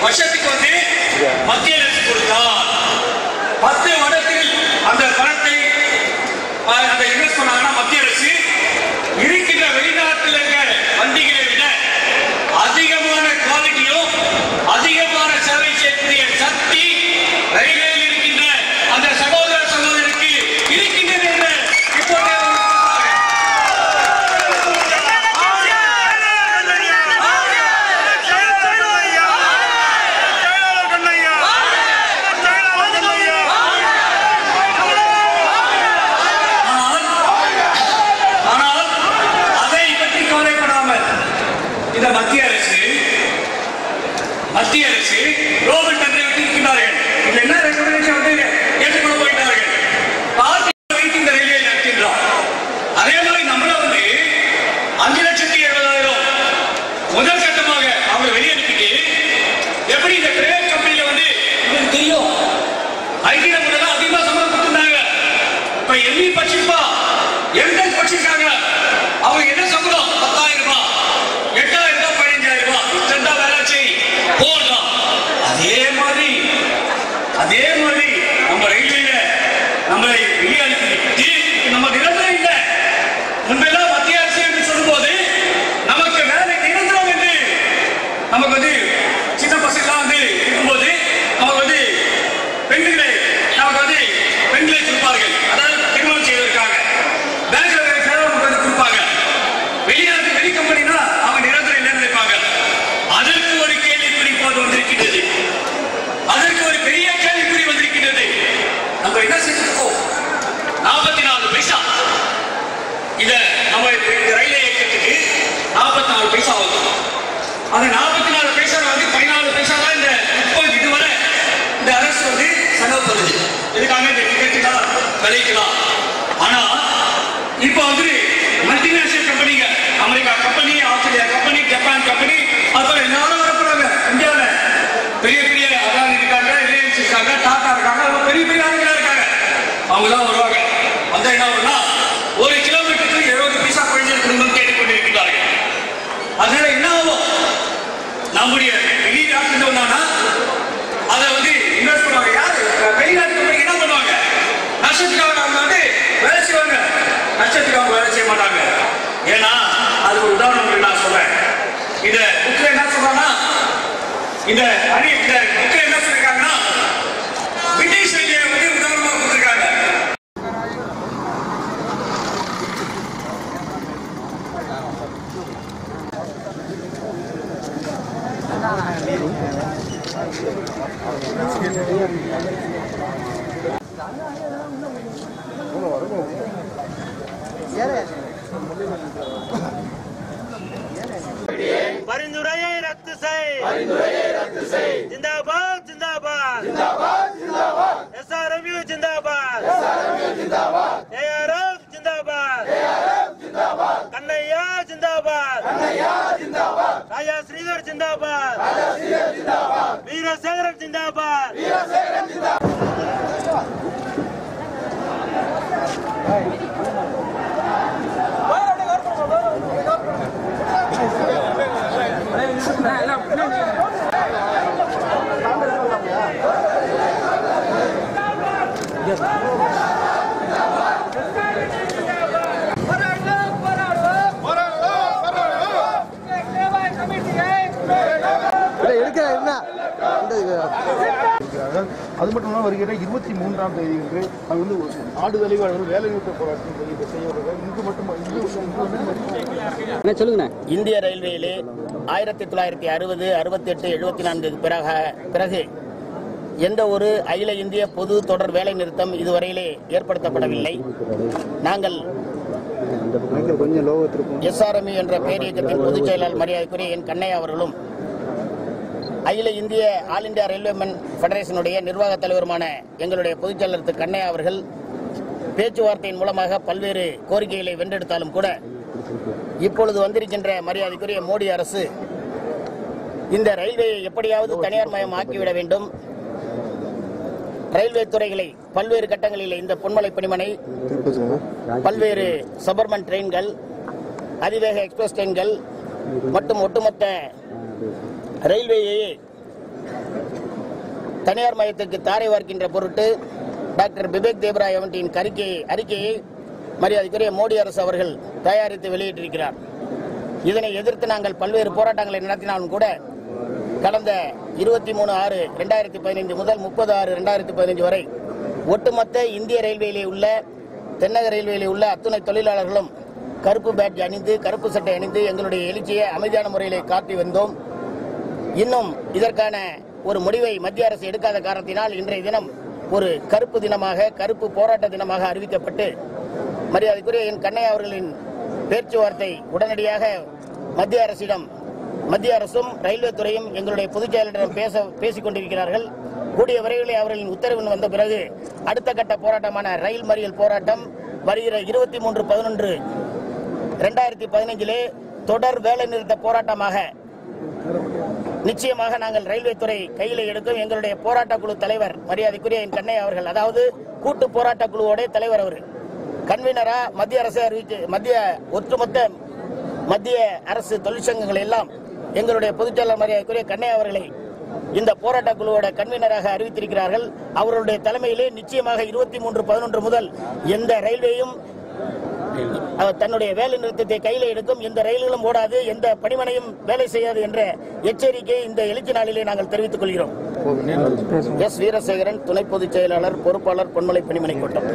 வருஷத்துக்கு வந்து மத்திய அரசு கொடுத்தார். 10 வருடத்தில் அந்த பணத்தை அந்த இன்வெஸ்ட் பண்ணாங்கன்னா மத்திய அரசு இருக்கின்ற வெளிநாட்டில் இருக்கிற வண்டிகளை விட அதிகமான குவாலிட்டியும் அதிகமான சேவை செய்யக்கூடிய சக்தி ரயில்வேயில் இருக்கின்ற அந்த சகோதர சகோதரிக்கு இருக்கின்றது என்று இப்போது மத்திய அரசு ரோபல் டெண்டரை விட்டிருக்கிறார்கள். இதுல என்ன ரெக்கமெண்டேஷன் வந்து ஏற்றுக்கொள்ள போயிட்டார்கள். பார்ட்டி இந்த ரயில்வே நடத்துகின்றார். அதே மாதிரி நம்மள வந்து 5,70,000 முதல் கட்டமாக அவங்க வெளியெடுத்துட்டு எப்படி இந்த பிரைவேட் கம்பெனில வந்து உங்களுக்கு தெரியும் ஐடில முதல்ல அதிகமா சம்பளம் கொடுத்துருந்தாங்க. இப்ப எம்இ படிச்சிருப்பா எம்டெக் படிச்சிருக்காங்க. அவங்க என்ன சம்பளம் 10,000 ரூபாய் 8,000 ரூபாய் 15,000 ரூபாய் இத்தனை வேலை செய் போடலாம். அதே மாதிரி நம்ம ரயில்வேல நம்மளை வெளியே அனுப்பி நம்ம நிரந்தரம் இல்லை. முன்பெல்லாம் மத்திய அரசு என்று சொல்லும்போது நமக்கு வேலை நிரந்தரம் என்று நமக்கு வந்து சின்ன பசங்களாம் வந்து இருக்கும்போது நமக்கு வந்து பெண்களை கொடுப்பார்கள். அதாவது திருமணம் செய்வதற்காக பேங்க்ல நமக்கு வந்து கொடுப்பாங்க. வெளிநாட்டு வெளி கம்பெனினா அவங்க நிரந்தரம் இல்லைன்னு நினைப்பாங்க. அதற்கு ஒரு கேள்விக்குறி இப்போது வந்திருக்கிறது. அதற்கு ஒரு பெரிய கேள்விக்குறி வந்திருக்கிறது. நம்ம என்ன செஞ்சிருக்கோம்? 44 பைசா இத நம்ம ரயில்வே இயக்கத்துக்கு 44 பைசா வரும். அந்த 44 பைசா வந்து 14 பைசா தான் இந்த இப்போ இதுவரை இந்த அரசு வந்து செலவு பண்ணுது. இதுக்காக இந்த டிக்கெட்டுலாம் விளைக்கலாம். ஆனா இப்போ வந்து மல்டிநேஷனல் கம்பெனிங்க, America company, Australia company, Japan company, அப்புறம் எல்லாரும் வரப்படுறாங்க. இந்தியாவில் பெரிய பெரிய அதானி இருக்காங்க, ரிலையன்ஸ் இருக்காங்க, டாடா இருக்காங்க, பெரிய பெரிய ஆளுங்களா இருக்காங்க. அவங்க தான் வருவாங்க. அந்த என்ன வரும்னா 1 கிலோமீட்டருக்கு 70 பைசா குறைஞ்சல் குடும்பம் கேட்டுக்கொண்டிருக்கிறார்கள். அதனால என்ன ஆகும்? நம்முடைய வெளிநாட்டு வந்தாங்கன்னா அதை வந்து இன்வெஸ்ட் பண்ணுவாங்க. யாரு வெளிநாட்டு கம்பெனி என்ன பண்ணுவாங்க? நஷ்டத்துக்காக அவங்க வந்து வேலை செய்வாங்க. நஷ்டத்துக்கு அவங்க வேலை செய்ய மாட்டாங்க. ஏன்னா அது ஒரு உதாரணம் நான் சொல்றேன். இந்த புக்ல என்ன சொல்றாங்கன்னா இந்த புக்ல என்ன சொல்லிருக்காங்கன்னா பிரிட்டிஷ் ரயில்வே வந்து உதாரணமாக கொடுத்திருக்காங்க. பரிந்துரையை ரத்து செய். ஜிந்தாபாத் ஜிந்தாபாத் SRMU ஜிந்தாபாத் ARF ஜிந்தாபாத் கண்ணையா ஜிந்தாபாத் ராஜா ஸ்ரீதர் ஜிந்தாபாத் வீரசேகரன் ஜிந்தாபாத் அது மட்டும் இல்லாமல் வருகிற 23ஆம் தேதி என்று அது வந்து நாடு தலைவர் வேலை நிறுத்த போராட்டம் செய்யப்படுகிறது. இங்கு மட்டும் சொல்லுங்க. இந்திய ரயில்வேயிலே 1960, 68, 74 பிறகு எந்த ஒரு அகில இந்திய பொது தொடர் வேலை நிறுத்தம் இதுவரையிலே ஏற்படுத்தப்படவில்லை. நாங்கள் SRMU என்ற பேர் இயக்கத்தின் பொதுச் செயலாளர் மரியாதைக்குரிய என் கண்ணையா அவர்களும் அகில இந்திய ஆல் இந்தியா ரயில்வேமேன் ஃபெடரேஷனுடைய நிர்வாக தலைவருமான எங்களுடைய பொதுச் செயலர் திரு கண்ணையா அவர்கள் பேச்சுவார்த்தையின் மூலமாக பல்வேறு கோரிக்கைகளை வென்றெடுத்தாலும் கூட இப்பொழுது வந்திருக்கின்ற மரியாதைக்குரிய மோடி அரசு இந்த ரயில்வேயை எப்படியாவது தனியார் மயம் ஆக்கிவிட வேண்டும், ரயில்வே துறைகளை பல்வேறு கட்டங்களில் இந்த பொன்மலை பணிமனை, பல்வேறு சபர்மன் ட்ரெயின்கள், அதிவேக எக்ஸ்பிரஸ் ட்ரெயின்கள் மற்றும் ஒட்டுமொத்த ரயில்வேயை தனியார் மையத்திற்கு தாரை வார்க்கின்ற பொருட்டு டாக்டர் பிபேக் தேப்ராய் அவர்களின் அறிக்கையை மரியாதைக்குரிய மோடி அரசு அவர்கள் தயாரித்து வெளியிட்டிருக்கிறார். இதனை எதிர்த்து நாங்கள் பல்வேறு போராட்டங்களை நடத்தினாலும் கூட கடந்த 23/6/2015 முதல் 30/6/2015 வரை ஒட்டுமொத்த இந்திய ரயில்வேயிலே உள்ள தென்னக ரயில்வேயிலே உள்ள அத்துணை தொழிலாளர்களும் கருப்பு பேட்ஜ் அணிந்து கருப்பு சட்டை அணிந்து எங்களுடைய எழுச்சியை அமைதியான முறையிலே காட்டி வந்தோம். இன்னும் இதற்கான ஒரு முடிவை மத்திய அரசு எடுக்காத காரணத்தினால் இன்றைய தினம் ஒரு கருப்பு தினமாக கருப்பு போராட்ட தினமாக அறிவிக்கப்பட்டு மரியாதைக்குரிய என் கண்ணையா அவர்களின் பேச்சுவார்த்தை உடனடியாக மத்திய அரசும் ரயில்வே துறையும் எங்களுடைய பொதுச் செயலரிடம் பேசிக் கொண்டிருக்கிறார்கள். கூடிய விரைவில் அவர்களின் உத்தரவு வந்த பிறகு அடுத்த கட்ட போராட்டமான ரயில் மறியல் போராட்டம் வருகிற 23/11/2015 தொடர் வேலைநிறுத்த போராட்டமாக நிச்சயமாக நாங்கள் ரயில்வே துறை கையில் எடுக்கும். எங்களுடைய போராட்ட குழு தலைவர் மரியாதைக்குரிய என் கண்ணையா அவர்கள், அதாவது கூட்டு போராட்ட குழுவோட தலைவர், அவர் கன்வீனரா மத்திய அரசு அறிவித்து ஒட்டுமொத்த மத்திய அரசு தொழிற்சங்கங்கள் எல்லாம் எங்களுடைய பொதுச்செயலாளர் மரியாதைக்குரிய கண்ணையா அவர்களை இந்த போராட்ட குழுவோட கன்வீனராக அறிவித்திருக்கிறார்கள். அவர்களுடைய தலைமையிலே நிச்சயமாக 23/11 முதல் எந்த ரயில்வேயும் தன்னுடைய வேலை நிறுத்தத்தை கையில் எடுக்கும். எந்த ரயில்களும் ஓடாது, எந்த பணிமனையும் வேலை செய்யாது என்ற எச்சரிக்கையை இந்த எழுச்சி நாளிலே நாங்கள் தெரிவித்துக் கொள்கிறோம். எஸ் வீரசேகரன், துணை பொதுச் செயலாளர், பொறுப்பாளர், பொன்மலை பணிமனை கோட்டம்.